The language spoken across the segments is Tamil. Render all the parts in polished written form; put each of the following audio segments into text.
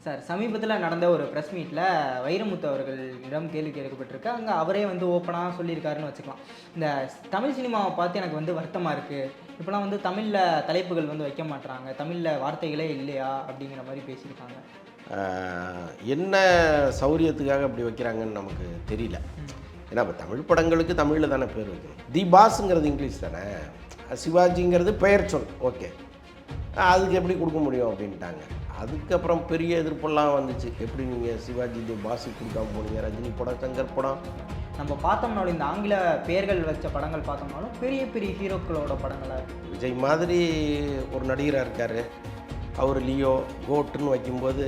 சார் சமீபத்தில் நடந்த ஒரு ப்ரெஸ் மீட்டில் வைரமுத்து அவர்களிடம் கேள்வி கேட்கப்பட்டிருக்கு. அங்கே அவரே வந்து ஓப்பனாக சொல்லியிருக்காருன்னு வச்சுக்கலாம். இந்த தமிழ் சினிமாவை பார்த்து எனக்கு வந்து வருத்தமாக இருக்குது. இப்போலாம் வந்து தமிழில் தலைப்புகள் வந்து வைக்க மாட்றாங்க. தமிழில் வார்த்தைகளே இல்லையா அப்படிங்கிற மாதிரி பேசியிருக்காங்க. என்ன சௌரியத்துக்காக அப்படி வைக்கிறாங்கன்னு நமக்கு தெரியல. ஏன்னா இப்போ தமிழ் படங்களுக்கு தமிழில் தானே பேர் வைக்கணும். தி பாஸுங்கிறது இங்கிலீஷ் தானே, சிவாஜிங்கிறது பெயர் சொல். ஓகே, அதுக்கு எப்படி கொடுக்க முடியும் அப்படின்ட்டாங்க. அதுக்கப்புறம் பெரிய எதிர்ப்பெல்லாம் வந்துச்சு. எப்படி நீங்கள் சிவாஜி தி பாஸுக்கு கொடுக்காம போனீங்க, ரஜினி படம், சங்கர் படம். நம்ம பார்த்தோம்னாலும் இந்த ஆங்கில பெயர்கள் வச்ச படங்கள் பார்த்தோம்னாலும் பெரிய பெரிய ஹீரோக்களோட படங்களாக இருக்குது. விஜய் மாதிரி ஒரு நடிகராக இருக்கார், அவர் லியோ கோட்டுன்னு வைக்கும்போது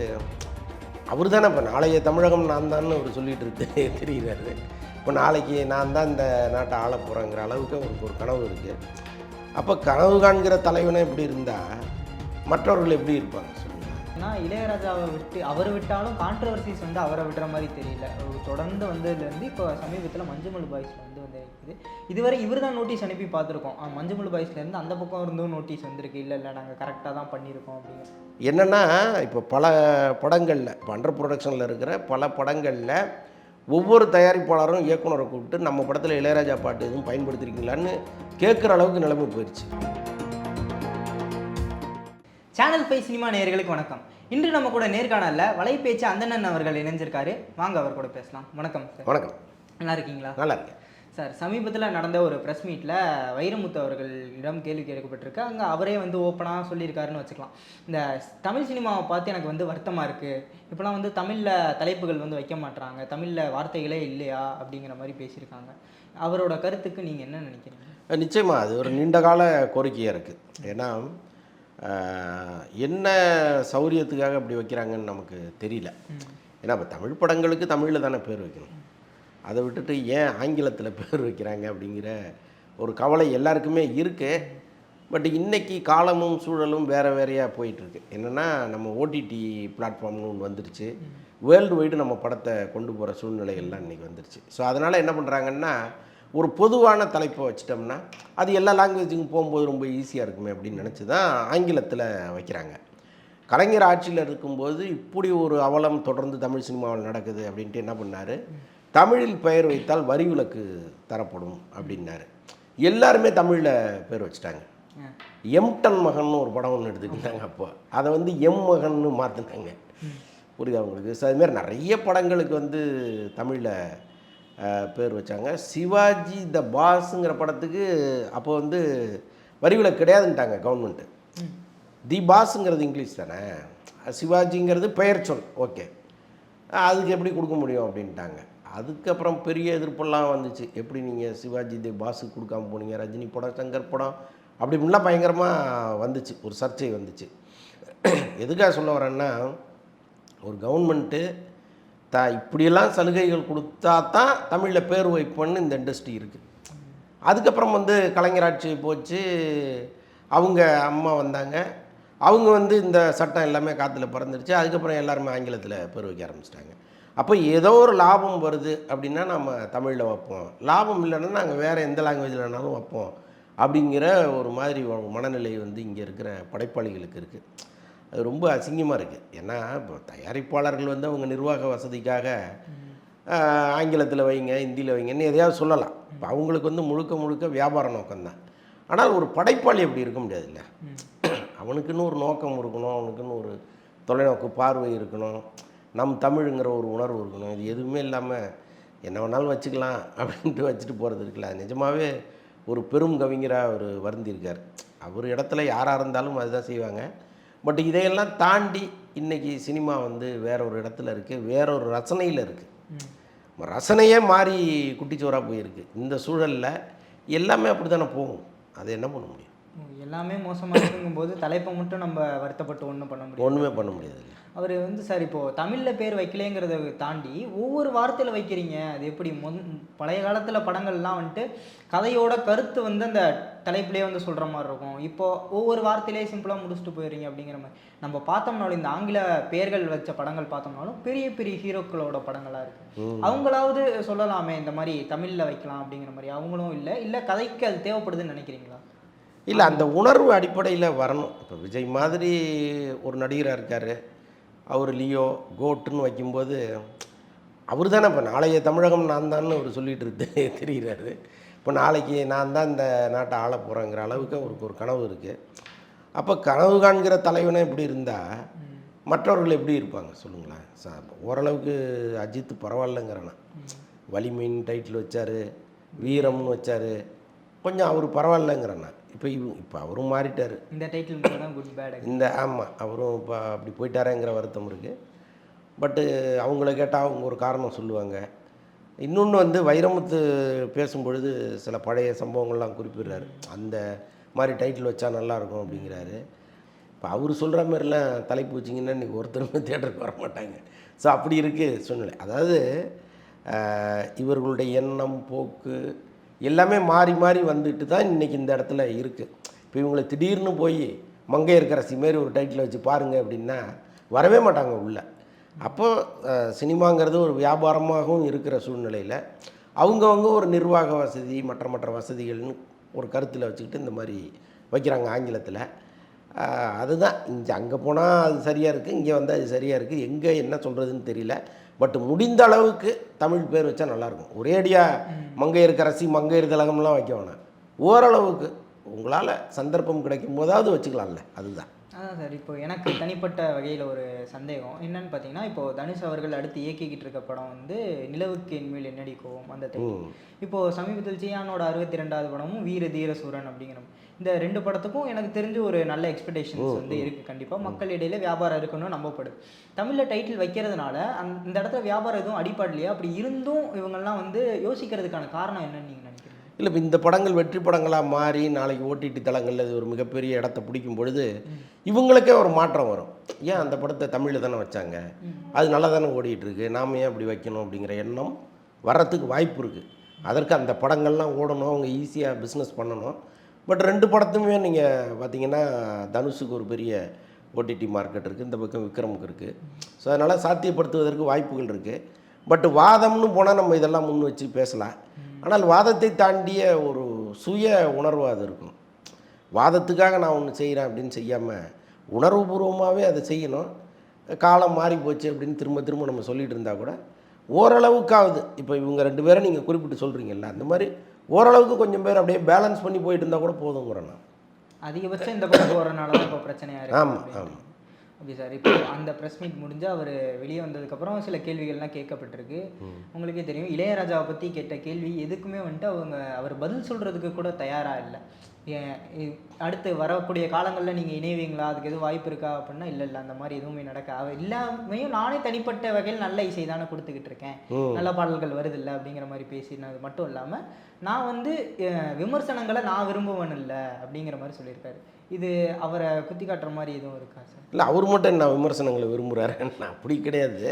அவர் தானே இப்போ நாளைய தமிழகம் நான் தான் அவர் சொல்லிகிட்டு இருக்கு தெரிகிறாரு. இப்போ நாளைக்கு நான் தான் இந்த நாட்டை ஆள போகிறேங்கிற அளவுக்கு அவருக்கு ஒரு கனவு இருக்குது. அப்போ கனவு காண்கிற தலைவனே இப்படி இருந்தால் மற்றவர்கள் எப்படி இருப்பாங்க சொல்லுங்கள். ஏன்னா இளையராஜாவை விட்டு அவர் விட்டாலும் கான்ட்ரவர்சிஸ் வந்து அவரை விடுற மாதிரி தெரியல. அவர் தொடர்ந்து வந்ததுலேருந்து இப்போ சமீபத்தில் மஞ்சுமல் பாய்ஸில் வந்து இருக்குது. இதுவரை இவர் தான் நோட்டீஸ் அனுப்பி பார்த்துருக்கோம். மஞ்சுமல் பாய்ஸ்லேருந்து அந்த பக்கம் இருந்தும் நோட்டீஸ் வந்திருக்கு. இல்லை நாங்கள் கரெக்டாக தான் பண்ணியிருக்கோம் அப்படின்னு. என்னென்னா இப்போ பல படங்களில் இப்போ அண்டர் ப்ரொடக்ஷனில் இருக்கிற பல படங்களில் ஒவ்வொரு தயாரிப்பாளரும் இயக்குனரை கூப்பிட்டு நம்ம படத்தில் இளையராஜா பாட்டு எதுவும் பயன்படுத்திருக்கீங்களான்னு கேட்குற அளவுக்கு நிலைமை போயிடுச்சு. சேனல் 5 சினிமா நேயர்களுக்கு வணக்கம். இன்று நம்ம கூட நேர்காணலில் வலைப்பேச்சு அந்தணன் அவர்கள் இணைஞ்சிருக்காரு. வாங்க அவர் கூட பேசலாம். வணக்கம் சார். வணக்கம். நல்லா இருக்கீங்களா? நல்லா இருக்கேன் சார். சமீபத்தில் நடந்த ஒரு ப்ரெஸ் மீட்டில் வைரமுத்து அவர்களிடம் கேள்வி கேட்கப்பட்டிருக்கு. அங்கே அவரே வந்து ஓப்பனாக சொல்லியிருக்காருன்னு வச்சுக்கலாம். இந்த தமிழ் சினிமாவை பார்த்து எனக்கு வந்து வருத்தமாக இருக்குது. இப்போலாம் வந்து தமிழில் தலைப்புகள் வந்து வைக்க மாட்றாங்க. தமிழில் வார்த்தைகளே இல்லையா அப்படிங்கிற மாதிரி பேசியிருக்காங்க. அவரோட கருத்துக்கு நீங்கள் என்ன நினைக்கிறீங்க? நிச்சயமாக அது ஒரு நீண்டகால கோரிக்கையாக இருக்குது. ஏன்னா என்ன சௌரியத்துக்காக அப்படி வைக்கிறாங்கன்னு நமக்கு தெரியல. ஏன்னா இப்போ தமிழ் படங்களுக்கு தமிழில் தானே பேர் வைக்கணும். அதை விட்டுட்டு ஏன் ஆங்கிலத்தில் பேர் வைக்கிறாங்க அப்படிங்கிற ஒரு கவலை எல்லாருக்குமே இருக்குது. பட் இன்றைக்கி காலமும் சூழலும் வேறு வேறையாக போயிட்டுருக்கு. என்னென்னா நம்ம ஓடிடி பிளாட்ஃபார்ம்னு ஒன்று வந்துருச்சு. வேர்ல்டு வைடு நம்ம படத்தை கொண்டு போகிற சூழ்நிலைகள்லாம் இன்றைக்கி வந்துருச்சு. ஸோ அதனால் என்ன பண்ணுறாங்கன்னா, ஒரு பொதுவான தலைப்பை வச்சிட்டோம்னா அது எல்லா லாங்குவேஜுக்கும் போகும்போது ரொம்ப ஈஸியாக இருக்குமே அப்படின்னு நினச்சி தான் ஆங்கிலத்தில் வைக்கிறாங்க. கலைஞர் ஆட்சியில் இருக்கும்போது இப்படி ஒரு அவலம் தொடர்ந்து தமிழ் சினிமாவில் நடக்குது அப்படின்ட்டு என்ன பண்ணார், தமிழில் பெயர் வைத்தால் வரி விலக்கு தரப்படும் அப்படின்னாரு. எல்லாருமே தமிழில் பேர் வச்சுட்டாங்க. எம்டன் மகன் ஒரு படம் ஒன்று எடுத்துக்கிட்டாங்க. அப்போ அதை வந்து எம் மகன்னு மாற்றினாங்க. புரியுது அவங்களுக்கு? ஸோ அதுமாதிரி நிறைய படங்களுக்கு வந்து தமிழில் பேர் வச்சாங்க. சிவாஜி த பாஸுங்கிற படத்துக்கு அப்போ வந்து வரி விலக்கு கிடையாதுன்ட்டாங்க கவர்மெண்ட்டு. தி பாஸுங்கிறது இங்கிலீஷ் தானே, சிவாஜிங்கிறது பெயர் சொல். ஓகே, அதுக்கு எப்படி கொடுக்க முடியும் அப்படின்ட்டாங்க. அதுக்கப்புறம் பெரிய எதிர்ப்பெல்லாம் வந்துச்சு. எப்படி நீங்கள் சிவாஜி தி பாஸுக்கு கொடுக்காம போனீங்க, ரஜினி படம், சங்கர் படம், அப்படி இப்படிலாம் பயங்கரமாக வந்துச்சு. ஒரு சர்ச்சை வந்துச்சு. எதுக்காக சொல்ல வரேன்னா, ஒரு கவர்மெண்ட்டு இப்படியெல்லாம் சலுகைகள் கொடுத்தா தான் தமிழில் பேர் வைப்போன்னு இந்த இண்டஸ்ட்ரி இருக்குது. அதுக்கப்புறம் வந்து கலைஞர் ஆட்சி போச்சு, அவங்க அம்மா வந்தாங்க, அவங்க வந்து இந்த சட்டம் எல்லாமே காற்றுல பறந்துருச்சு. அதுக்கப்புறம் எல்லாருமே ஆங்கிலத்தில் பேர் வைக்க ஆரம்பிச்சிட்டாங்க. அப்போ ஏதோ ஒரு லாபம் வருது அப்படின்னா நம்ம தமிழில் வைப்போம், லாபம் இல்லைன்னா நாங்கள் வேறு எந்த லாங்குவேஜில் வேணாலும் வைப்போம் அப்படிங்கிற ஒரு மாதிரி மனநிலை வந்து இங்கே இருக்கிற படைப்பாளிகளுக்கு இருக்குது. அது ரொம்ப அசிங்கமாக இருக்குது. ஏன்னா இப்போ தயாரிப்பாளர்கள் வந்து அவங்க நிர்வாக வசதிக்காக ஆங்கிலத்தில் வைங்க, ஹிந்தியில் வைங்கன்னு எதையாவது சொல்லலாம். இப்போ அவங்களுக்கு வந்து முழுக்க முழுக்க வியாபார நோக்கம்தான். ஆனால் ஒரு படைப்பாளி அப்படி இருக்க முடியாதுல்ல. அவனுக்குன்னு ஒரு நோக்கம் இருக்கணும், அவனுக்குன்னு ஒரு தொலைநோக்கு பார்வை இருக்கணும், நம் தமிழுங்கிற ஒரு உணர்வு இருக்கணும். இது எதுவுமே இல்லாமல் என்ன வேணாலும் வச்சுக்கலாம் அப்படின்ட்டு வச்சுட்டு போகிறது இருக்குல்ல. நிஜமாகவே ஒரு பெரும் கவிஞராக அவர் வருந்திருக்கார். அவர் இடத்துல யாராக இருந்தாலும் அதுதான் செய்வாங்க. பட் இதையெல்லாம் தாண்டி இன்றைக்கி சினிமா வந்து வேற ஒரு இடத்துல இருக்குது, வேற ஒரு ரசனையில் இருக்குது. ரசனையே மாறி குட்டிச்சோராக போயிருக்கு. இந்த சூழலில் எல்லாமே அப்படி தானே போகும். அதை என்ன பண்ண முடியும்? எல்லாமே மோசமாக இருக்குங்கும்போது தலைப்பை மட்டும் நம்ம வருத்தப்பட்டு ஒன்றும் பண்ண முடியும், ஒன்றுமே பண்ண முடியாது. அவர் வந்து சார் இப்போது தமிழில் பேர் வைக்கலேங்கிறத தாண்டி ஒவ்வொரு வார்த்தையில் வைக்கிறீங்க. அது எப்படி பழைய காலத்தில் படங்கள்லாம் வந்துட்டு கதையோட கருத்து வந்து அந்த தலைப்பிலே வந்து சொல்கிற மாதிரி இருக்கும். இப்போது ஒவ்வொரு வார்த்தையிலே சிம்பிளாக முடிச்சுட்டு போயிடுறீங்க அப்படிங்கிற மாதிரி. நம்ம பார்த்தோம்னாலும் இந்த ஆங்கில பெயர்கள் வச்ச படங்கள் பார்த்தோம்னாலும் பெரிய பெரிய ஹீரோக்களோட படங்களாக இருக்குது. அவங்களாவது சொல்லலாமே இந்த மாதிரி தமிழில் வைக்கலாம் அப்படிங்கிற மாதிரி. அவங்களும் இல்லை கதைக்கு அது தேவைப்படுதுன்னு நினைக்கிறீங்களா? இல்லை, அந்த உணர்வு அடிப்படையில் வரணும். இப்போ விஜய் மாதிரி ஒரு நடிகராக இருக்கார், அவர் லியோ கோட்டுன்னு வைக்கும்போது அவர் தானே இப்போ நாளைய தமிழகம் நான் தான் அவர் சொல்லிட்டு தெரிகிறாரு. இப்போ நாளைக்கு நான் தான் இந்த நாட்டை ஆள போகிறேங்கிற அளவுக்கு அவருக்கு ஒரு கனவு இருக்குது. அப்போ கனவு காண்கிற தலைவனே இப்படி இருந்தால் மற்றவர்கள் எப்படி இருப்பாங்க சொல்லுங்களேன். ஓரளவுக்கு அஜித் பரவாயில்லைங்கிறேன்னா, வலிமைன்னு டைட்டில் வச்சார், வீரம்னு வச்சார், கொஞ்சம் அவர் பரவாயில்லைங்கிறேன்னா. இப்போ அவரும் மாறிட்டார். இந்த டைட்டில் குட் பேட் இந்த ஆமாம், அவரும் இப்போ அப்படி போயிட்டாரேங்கிற வருத்தம் இருக்குது. பட்டு அவங்கள கேட்டால் அவங்க ஒரு காரணம் சொல்லுவாங்க. இன்னொன்று வந்து வைரமுத்து பேசும்பொழுது சில பழைய சம்பவங்கள்லாம் குறிப்பிடுறாரு. அந்த மாதிரி டைட்டில் வச்சா நல்லாயிருக்கும் அப்படிங்கிறாரு. இப்போ அவர் சொல்கிற மாதிரிலாம் தலைப்பு வச்சிங்கன்னா இன்றைக்கி ஒருத்தருமே தேட்டருக்கு வர மாட்டாங்க. ஸோ அப்படி இருக்குது சூழ்நிலை. அதாவது இவர்களுடைய எண்ணம் போக்கு எல்லாமே மாறி மாறி வந்துட்டு தான் இன்றைக்கி இந்த இடத்துல இருக்குது. இப்போ இவங்களை திடீர்னு போய் மங்கையர்க்கரசி மாரி ஒரு டைட்டில் வச்சு பாருங்கள் அப்படின்னா வரவே மாட்டாங்க உள்ள. அப்போது சினிமாங்கிறது ஒரு வியாபாரமாகவும் இருக்கிற சூழ்நிலையில் அவங்கவுங்க ஒரு நிர்வாக வசதி மற்ற வசதிகள்னு ஒரு கருத்தில் வச்சுக்கிட்டு இந்த மாதிரி வைக்கிறாங்க ஆங்கிலத்தில். அதுதான் இங்கே அங்கே போனால் அது சரியாக இருக்குது, இங்கே வந்தால் அது சரியாக இருக்குது, எங்கே என்ன சொல்கிறதுன்னு தெரியல. பட் முடிந்த அளவுக்கு தமிழ் பேர் வச்சா நல்லாயிருக்கும். ஒரேடியாக மங்கையர்க்கரசி மங்கையர் திலகம்லாம் வைக்க வேணாம். ஓரளவுக்கு உங்களால் சந்தர்ப்பம் கிடைக்கும் போதாவது வச்சுக்கலாம்ல. அதுதான். அதான் சார். இப்போ எனக்கு தனிப்பட்ட வகையில் ஒரு சந்தேகம் என்னன்னு பார்த்தீங்கன்னா, இப்போது தனுஷ் அவர்கள் அடுத்து இயக்கிக்கிட்டு இருக்க படம் வந்து நிலவுக்கு என்மேல் என்னடி கோவம் அந்த டைம். இப்போது சமீபத்தில் ஜியானோட 62வது படமும் வீர தீர சூரன் அப்படிங்கிற இந்த 2 படத்துக்கும் எனக்கு தெரிஞ்சு ஒரு நல்ல எக்ஸ்பெக்டேஷன்ஸ் வந்து இருக்குது. கண்டிப்பாக மக்கள் இடையில வியாபாரம் இருக்குன்னு நம்பப்படுது. தமிழில் டைட்டில் வைக்கிறதுனால இந்த இடத்துல வியாபாரம் எதுவும் அடிப்படலையா? அப்படி இருந்தும் இவங்கெல்லாம் வந்து யோசிக்கிறதுக்கான காரணம் என்னன்னு நீங்கள் நினைக்கிறீங்க? இல்லை, இப்போ இந்த படங்கள் வெற்றி படங்களாக மாறி நாளைக்கு ஓடிடி தளங்களில் இது ஒரு மிகப்பெரிய இடத்த பிடிக்கும் பொழுது இவங்களுக்கே ஒரு மாற்றம் வரும். ஏன் அந்த படத்தை தமிழில் தானே வச்சாங்க, அது நல்லா தானே ஓடிட்டுருக்கு, நாம் ஏன் அப்படி வைக்கணும் அப்படிங்கிற எண்ணம் வர்றதுக்கு வாய்ப்பு இருக்குது. அதற்கு அந்த படங்கள்லாம் ஓடணும், அவங்க ஈஸியாக பிஸ்னஸ் பண்ணணும். பட் 2 படத்துமே நீங்கள் பார்த்தீங்கன்னா தனுஷுக்கு ஒரு பெரிய ஓடிடி மார்க்கெட் இருக்குது, இந்த பக்கம் விக்ரமுக்கு இருக்குது. ஸோ அதனால் சாத்தியப்படுத்துவதற்கு வாய்ப்புகள் இருக்குது. பட் வாதம்னு போனால் நம்ம இதெல்லாம் முன் வச்சு பேசலாம். ஆனால் வாதத்தை தாண்டிய ஒரு சுய உணர்வு அது இருக்கும். வாதத்துக்காக நான் ஒன்று செய்கிறேன் அப்படின்னு செய்யாமல் உணர்வுபூர்வமாகவே அதை செய்யணும். காலம் மாறி போச்சு அப்படின்னு திரும்ப நம்ம சொல்லிகிட்டு இருந்தால் கூட ஓரளவுக்காவது, இப்போ இவங்க 2 பேரை நீங்கள் குறிப்பிட்டு சொல்கிறீங்கல்ல, அந்த மாதிரி ஓரளவுக்கு கொஞ்சம் பேர் அப்படியே பேலன்ஸ் பண்ணி போயிட்டு இருந்தால் கூட போதுங்கிறேன் நான். அதிகபட்சம் இந்த படம் போகிறனால தான் இப்போ பிரச்சனையாக இருக்குது. ஆமாம். Okay sir. இப்போ அந்த ப்ரெஸ் மீட் முடிஞ்சு அவர் வெளியே வந்ததுக்கப்புறம் சில கேள்விகள்லாம் கேட்கப்பட்டிருக்கு. உங்களுக்கே தெரியும், இளையராஜாவை பற்றி கேட்ட கேள்வி எதுக்குமே வந்துட்டு அவர் பதில் சொல்கிறதுக்கு கூட தயாராக இல்லை. அடுத்து வரக்கூடிய காலங்களில் நீங்கள் இணைவீங்களா, அதுக்கு எதுவும் வாய்ப்பு இருக்கா அப்படின்னா இல்லை அந்த மாதிரி எதுவுமே நடக்க எல்லாமையும் நானே தனிப்பட்ட வகையில் நல்ல இசை தானே கொடுத்துக்கிட்டு இருக்கேன், நல்ல பாடல்கள் வருது இல்லை அப்படிங்கிற மாதிரி பேசினது மட்டும் இல்லாமல் நான் வந்து விமர்சனங்களை நான் விரும்புவேன் இல்லை அப்படிங்கிற மாதிரி சொல்லியிருக்காரு. இது அவரை குத்தி காட்டுற மாதிரி எதுவும் இருக்கா சார்? இல்லை, அவர் மட்டும் நான் விமர்சனங்களை விரும்புகிறாரு அப்படி கிடையாது.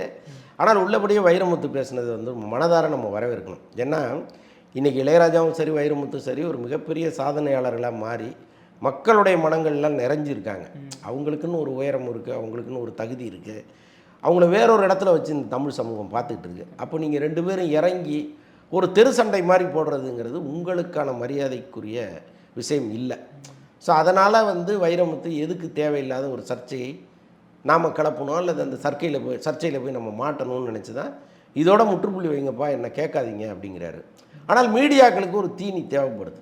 ஆனால் உள்ளபடியே வைரமுத்து பேசுனது வந்து மனதார நம்ம வரவேற்கணும். ஏன்னா இன்றைக்கி இளையராஜாவும் சரி வைரமுத்தும் சரி ஒரு மிகப்பெரிய சாதனையாளர்களாக மாறி மக்களுடைய மனங்கள்லாம் நிறைஞ்சிருக்காங்க. அவங்களுக்குன்னு ஒரு உயரம் இருக்குது, அவங்களுக்குன்னு ஒரு தகுதி இருக்குது. அவங்கள வேறொரு இடத்துல வச்சு இந்த தமிழ் சமூகம் பார்த்துக்கிட்டு இருக்கு. அப்போ நீங்கள் 2 பேரும் இறங்கி ஒரு தெரு சண்டை மாதிரி போடுறதுங்கிறது உங்களுக்கான மரியாதைக்குரிய விஷயம் இல்லை. ஸோ அதனால் வந்து வைரமுத்து எதுக்கு தேவையில்லாத ஒரு சர்ச்சையை நாம் கிளப்பணும் அல்லது அந்த சர்ச்சையில் போய் நம்ம மாட்டணும்னு நினச்சி தான் இதோட முற்றுப்புள்ளி வைங்கப்பா, என்ன கேட்காதீங்க அப்படிங்கிறாரு. ஆனால் மீடியாக்களுக்கு ஒரு தீனி தேவைப்படுது.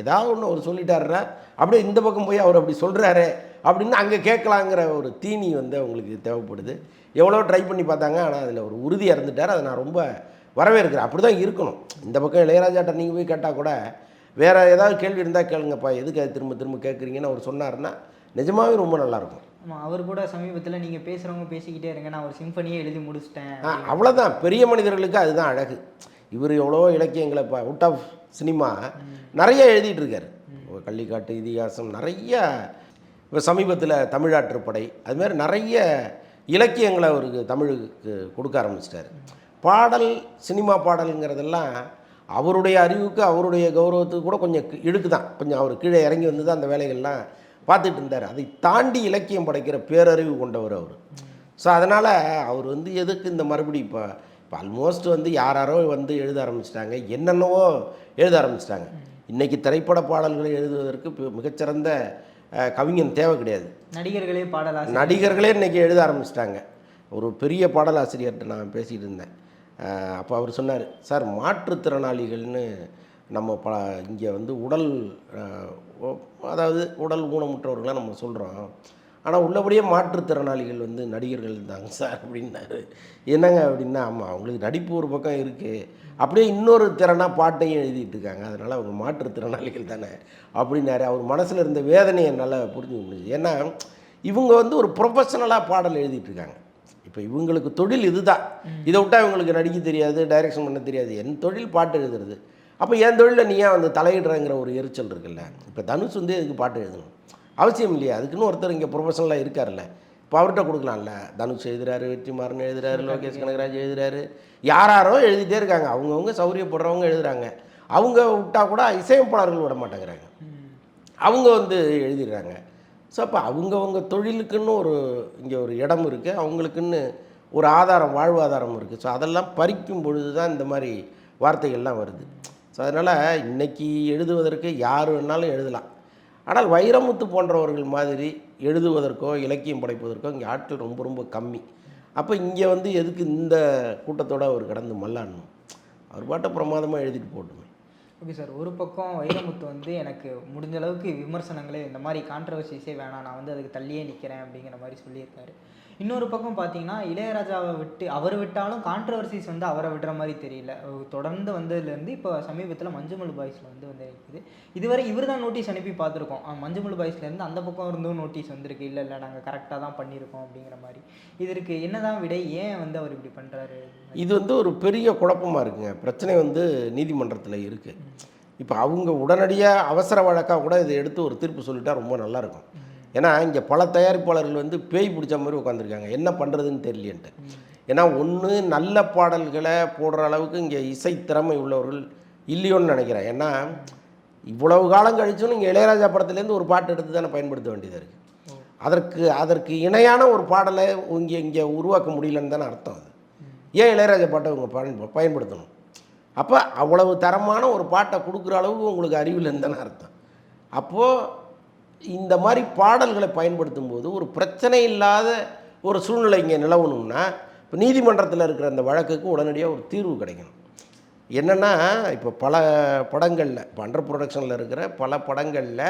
ஏதாவது ஒன்று அவர் சொல்லிட்டாருன்னா அப்படியே இந்த பக்கம் போய் அவர் அப்படி சொல்கிறாரு அப்படின்னு அங்கே கேட்கலாங்கிற ஒரு தீனி வந்து அவங்களுக்கு தேவைப்படுது. எவ்வளோ ட்ரை பண்ணி பார்த்தாங்க, ஆனால் அதில் ஒரு உறுதி இறந்துட்டார். அதை நான் ரொம்ப வரவேற்கிறேன். அப்படி தான் இருக்கணும். இந்த பக்கம் இளையராஜாட்ட நீங்கள் போய் கேட்டால் கூட வேறு ஏதாவது கேள்வி இருந்தால் கேளுங்கப்பா, எதுக்கு அது திரும்ப கேட்குறீங்கன்னு அவர் சொன்னார்னா நிஜமாகவே ரொம்ப நல்லாயிருக்கும். ஆமாம், அவர் கூட சமீபத்தில் நீங்கள் பேசுகிறவங்க பேசிக்கிட்டே இருங்க, நான் ஒரு சிம்பனியே எழுதி முடிச்சிட்டேன். அவ்வளோதான். பெரிய மனிதர்களுக்கு அதுதான் அழகு. இவர் எவ்வளோ இலக்கியங்களை இப்போ அவுட் ஆஃப் சினிமா நிறைய எழுதிட்டு இருக்கார். கள்ளிக்காட்டு இதிகாசம் நிறைய, இப்போ சமீபத்தில் தமிழாற்றுப்படை, அதுமாதிரி நிறைய இலக்கியங்களை அவருக்கு தமிழுக்கு கொடுக்க ஆரம்பிச்சிட்டார். பாடல் சினிமா பாடலுங்கிறதெல்லாம் அவருடைய அறிவுக்கு அவருடைய கௌரவத்துக்கு கூட கொஞ்சம் இழுக்கு தான். கொஞ்சம் அவர் கீழே இறங்கி வந்து தான் அந்த வேலைகள்லாம் பார்த்துட்டு இருந்தார். அதை தாண்டி இலக்கியம் படைக்கிற பேரறிவு கொண்டவர் அவர். ஸோ அதனால் அவர் வந்து எதுக்கு இந்த மறுபடி இப்போ ஆல்மோஸ்ட் வந்து யாரோ வந்து எழுத ஆரம்பிச்சிட்டாங்க, என்னென்னவோ எழுத ஆரம்பிச்சிட்டாங்க. இன்றைக்கி திரைப்பட பாடல்களை எழுதுவதற்கு மிகச்சிறந்த கவிஞன் தேவை கிடையாது. நடிகர்களே நடிகர்களே இன்றைக்கி எழுத ஆரம்பிச்சிட்டாங்க. ஒரு பெரிய பாடலாசிரியர்கிட்ட நான் பேசிகிட்டு இருந்தேன். அப்போ அவர் சொன்னார், சார் மாற்றுத்திறனாளிகள்னு நம்ம இங்கே வந்து உடல் அதாவது உடல் ஊனமுற்றவர்களாக நம்ம சொல்கிறோம். ஆனால் உள்ளபடியே மாற்றுத்திறனாளிகள் வந்து நடிகர்கள் தாங்க சார் அப்படின்னாரு. என்னங்க அப்படின்னா, ஆமாம் அவங்களுக்கு நடிப்பு ஒரு பக்கம் இருக்குது, அப்படியே இன்னொரு திறனாக பாட்டையும் எழுதிட்டு இருக்காங்க, அதனால் அவங்க மாற்றுத்திறனாளிகள் தானே அப்படின்னாரு. அவர் மனசில் இருந்த வேதனையை என்னால் புரிஞ்சுக்க முடியுது. ஏன்னா இவங்க வந்து ஒரு ப்ரொஃபஷனலாக பாடல் எழுதிட்டு இருக்காங்க. இப்போ இவங்களுக்கு தொழில் இதுதான். இதை விட்டால் இவங்களுக்கு நடிக்க தெரியாது, டைரக்ஷன் பண்ண தெரியாது. என் தொழில் பாட்டு எழுதுறது. அப்போ என் தொழிலில் நீ ஏன் வந்து தலையிடுறங்கிற ஒரு எரிச்சல் இருக்குல்ல. இப்போ தனுஷ் வந்து இதுக்கு பாட்டு எழுதணும் அவசியம் இல்லையா? அதுக்குன்னு ஒருத்தர் இங்கே ப்ரொஃபஷனலாக இருக்கார்ல. இப்போ அவர்கிட்ட கொடுக்கலாம்ல. தனுஷ் எழுதுறாரு, வெற்றிமாறன் எழுதுறாரு, லோகேஷ் கனகராஜ் எழுதுறாரு, யாரோ எழுதிட்டே இருக்காங்க. அவங்கவுங்க சௌரியப்படுறவங்க எழுதுறாங்க. அவங்க விட்டால் கூட இசையமைப்பாளர்கள் விட மாட்டேங்கிறாங்க, அவங்க வந்து எழுதிடுறாங்க. ஸோ அப்போ அவங்கவுங்க தொழிலுக்குன்னு இங்கே ஒரு இடம் இருக்குது, அவங்களுக்குன்னு ஒரு ஆதாரம், வாழ்வாதாரம் இருக்குது. ஸோ அதெல்லாம் பறிக்கும் பொழுது தான் இந்த மாதிரி வார்த்தைகள்லாம் வருது. ஸோ அதனால் இன்றைக்கி எழுதுவதற்கு யார் வேணாலும் எழுதலாம். ஆனால் வைரமுத்து போன்றவர்கள் மாதிரி எழுதுவதற்கோ இலக்கியம் படைப்பதற்கோ இங்கே ஆட்கள் ரொம்ப ரொம்ப கம்மி. அப்போ இங்கே வந்து எதுக்கு இந்த கூட்டத்தோடு அவர் கடந்து மல்லாடணும்? அவர் பாட்டை பிரமாதமாக எழுதிட்டு போட்டுமே. ஓகே சார், ஒரு பக்கம் வைரமுத்து வந்து எனக்கு முடிஞ்ச அளவுக்கு விமர்சனங்களே இந்த மாதிரி கான்ட்ரவர்சிஸே வேணாம், நான் வந்து அதுக்கு தள்ளியே நிற்கிறேன் அப்படிங்கிற மாதிரி சொல்லியிருக்காரு. இன்னொரு பக்கம் பார்த்தீங்கன்னா இளையராஜாவை விட்டு அவர் விட்டாலும் கான்ட்ரவர்சிஸ் வந்து அவரை விடுற மாதிரி தெரியல. தொடர்ந்து வந்ததுலேருந்து இப்போ சமீபத்தில் மஞ்சுமல் பாய்ஸில் வந்து நிற்குது. இதுவரை இவர் தான் நோட்டீஸ் அனுப்பி பார்த்துருக்கோம். மஞ்சுமல் பாய்ஸ்லேருந்து அந்த பக்கம் இருந்தும் நோட்டீஸ் வந்திருக்கு, இல்லை இல்லை நாங்கள் கரெக்டாக தான் பண்ணியிருக்கோம் அப்படிங்கிற மாதிரி. இதற்கு என்னதான் விடை? ஏன் வந்து அவர் இப்படி பண்ணுறாரு? இது வந்து ஒரு பெரிய குழப்பமாக இருக்குங்க. பிரச்சனை வந்து நீதிமன்றத்தில் இருக்குது. இப்போ அவங்க உடனடியாக அவசர வழக்காக கூட இதை எடுத்து ஒரு தீர்ப்பு சொல்லிட்டா ரொம்ப நல்லாயிருக்கும். ஏன்னா இங்கே பல தயாரிப்பாளர்கள் வந்து பேய் பிடிச்ச மாதிரி உட்காந்துருக்காங்க, என்ன பண்ணுறதுன்னு தெரியலேன்ட்டு. ஏன்னா ஒன்று நல்ல பாடல்களை போடுற அளவுக்கு இங்கே இசை திறமை உள்ளவர்கள் இல்லையோன்னு நினைக்கிறேன். ஏன்னா இவ்வளவு காலம் கழிச்சும் இங்கே இளையராஜா படத்துலேருந்து ஒரு பாட்டு எடுத்து தானே பயன்படுத்த வேண்டியதாக இருக்குது. அதற்கு இணையான ஒரு பாடலை இங்கே உருவாக்க முடியலன்னு தானே அர்த்தம். அது ஏன் இளையராஜா பாட்டை இவங்க பயன்படுத்தணும்? அப்போ அவ்வளவு தரமான ஒரு பாட்டை கொடுக்குற அளவுக்கு உங்களுக்கு அறிவில்லைன்னு தானே அர்த்தம். அப்போது இந்த மாதிரி பாடல்களை பயன்படுத்தும் போது ஒரு பிரச்சனை இல்லாத ஒரு சூழ்நிலை இங்கே நிலவணும்னா இப்போ நீதிமன்றத்தில் இருக்கிற அந்த வழக்குக்கு உடனடியாக ஒரு தீர்வு கிடைக்கணும். என்னென்னா இப்போ பல படங்களில் இப்போ அண்டர் ப்ரொடக்ஷனில் இருக்கிற பல படங்களில்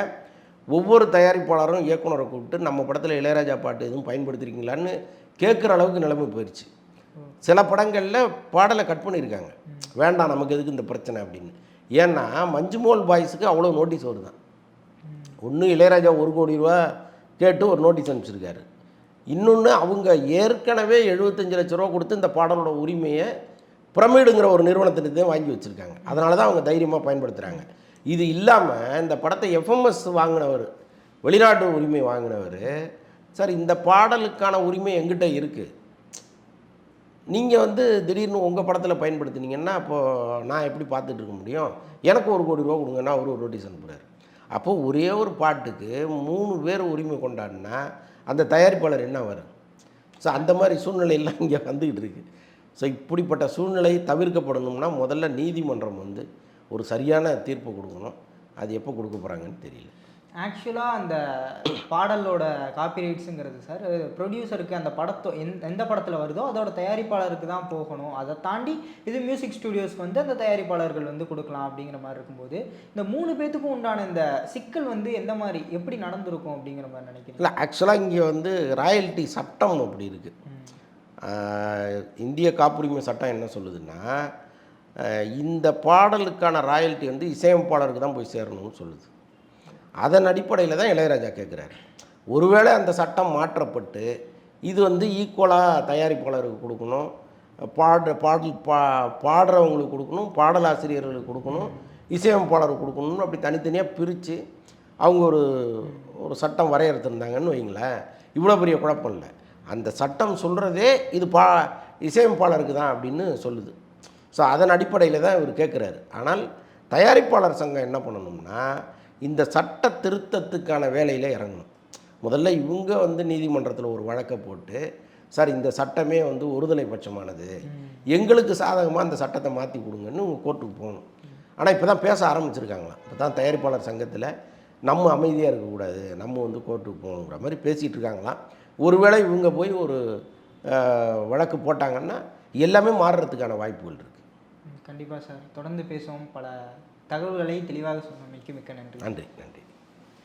ஒவ்வொரு தயாரிப்பாளரும் இயக்குனரை கூப்பிட்டு நம்ம படத்தில் இளையராஜா பாட்டு எதுவும் பயன்படுத்திருக்கீங்களான்னு கேட்குற அளவுக்கு நிலைமை போயிடுச்சு. சில படங்களில் பாடலை கட் பண்ணியிருக்காங்க, வேண்டாம் நமக்கு எதுக்கு இந்த பிரச்சனை அப்படின்னு. ஏன்னா மஞ்சுமோல் பாய்ஸுக்கு அவ்வளோ நோட்டீஸ் வருதான். ஒன்று இளையராஜா 1 கோடி ரூபா கேட்டு ஒரு நோட்டீஸ் அனுப்பிச்சிருக்காரு. இன்னொன்று அவங்க ஏற்கனவே 75 லட்ச ரூபா கொடுத்து இந்த பாடலோட உரிமையை பிரமிடுங்கிற ஒரு நிறுவனத்தினத்தையும் வாங்கி வச்சுருக்காங்க. அதனால தான் அவங்க தைரியமாக பயன்படுத்துகிறாங்க. இது இல்லாமல் இந்த படத்தை எஃப்எம்எஸ் வாங்கினவர், வெளிநாட்டு உரிமை வாங்கினவர், சார் இந்த பாடலுக்கான உரிமை எங்கிட்ட இருக்குது, நீங்கள் வந்து திடீர்னு உங்கள் படத்தில் பயன்படுத்தினீங்கன்னா அப்போது நான் எப்படி பார்த்துட்டு இருக்க முடியும், எனக்கு 1 கோடி ரூபா கொடுங்கன்னா அவர் ஒரு நோட்டீஸ் அனுப்புகிறார். அப்போது ஒரே ஒரு பாட்டுக்கு 3 பேர் உரிமை கொண்டாடினா அந்த தயாரிப்பாளர் என்ன வரும்? ஸோ அந்த மாதிரி சூழ்நிலையெல்லாம் இங்கே வந்துக்கிட்டு இருக்குது. ஸோ இப்படிப்பட்ட சூழ்நிலை தவிர்க்கப்படணும்னா முதல்ல நீதிமன்றம் வந்து ஒரு சரியான தீர்ப்பு கொடுக்கணும். அது எப்போ கொடுக்க போகிறாங்கன்னு தெரியல. ஆக்சுவலாக அந்த பாடலோட காப்பிரைட்ஸுங்கிறது சார் ப்ரொடியூசருக்கு அந்த எந்த படத்தில் வருதோ அதோட தயாரிப்பாளருக்கு தான் போகணும். அதை தாண்டி இது மியூசிக் ஸ்டுடியோஸ்க்கு வந்து அந்த தயாரிப்பாளர்கள் வந்து கொடுக்கலாம் அப்படிங்கிற மாதிரி இருக்கும்போது இந்த 3 பேத்துக்கும் உண்டான இந்த சிக்கல் வந்து எந்த மாதிரி எப்படி நடந்திருக்கும் அப்படிங்கிற மாதிரி நினைக்கிறேன். இல்லை ஆக்சுவலாக இங்கே வந்து ராயல்ட்டி சட்டம் அப்படி இருக்குது. இந்திய காப்புரிமை சட்டம் என்ன சொல்லுதுன்னா இந்த பாடலுக்கான ராயல்ட்டி வந்து இசையமைப்பாளருக்கு தான் போய் சேரணும்னு சொல்லுது. அதன் அடிப்படையில் தான் இளையராஜா கேட்குறாரு. ஒருவேளை அந்த சட்டம் மாற்றப்பட்டு இது வந்து ஈக்குவலாக தயாரிப்பாளருக்கு கொடுக்கணும், பாடுறவங்களுக்கு கொடுக்கணும், பாடலாசிரியர்களுக்கு கொடுக்கணும், இசையமைப்பாளருக்கு கொடுக்கணும்னு அப்படி தனித்தனியாக பிரித்து அவங்க ஒரு சட்டம் வரையறுத்துருந்தாங்கன்னு வைங்களேன், இவ்வளோ பெரிய குழப்பம் இல்லை. அந்த சட்டம் சொல்கிறதே இது இசையமைப்பாளருக்கு தான் அப்படின்னு சொல்லுது. ஸோ அதன் அடிப்படையில் தான் இவர் கேட்குறாரு. ஆனால் தயாரிப்பாளர் சங்கம் என்ன பண்ணணும்னா இந்த சட்ட திருத்தத்துக்கான வேலையில் இறங்கணும். முதல்ல இவங்க வந்து நீதிமன்றத்தில் ஒரு வழக்கை போட்டு, சார் இந்த சட்டமே வந்து ஒருதலை பட்சமானது, எங்களுக்கு சாதகமாக அந்த சட்டத்தை மாற்றி கொடுங்கன்னு உங்கள் கோர்ட்டுக்கு போகணும். ஆனால் இப்போ தான் பேச ஆரம்பிச்சிருக்காங்களாம். இப்போ தான் தயாரிப்பாளர் சங்கத்தில் நம்ம அமைதியாக இருக்கக்கூடாது, நம்ம வந்து கோர்ட்டுக்கு போகணுங்கிற மாதிரி பேசிகிட்டு இருக்காங்களாம். ஒருவேளை இவங்க போய் ஒரு வழக்கு போட்டாங்கன்னா எல்லாமே மாறுறதுக்கான வாய்ப்புகள் இருக்குது. கண்டிப்பாக சார், தொடர்ந்து பேசுவோம். பல தகவல்களை தெளிவாக சொன்னமைக்கு மிக்க நன்றி. நன்றி.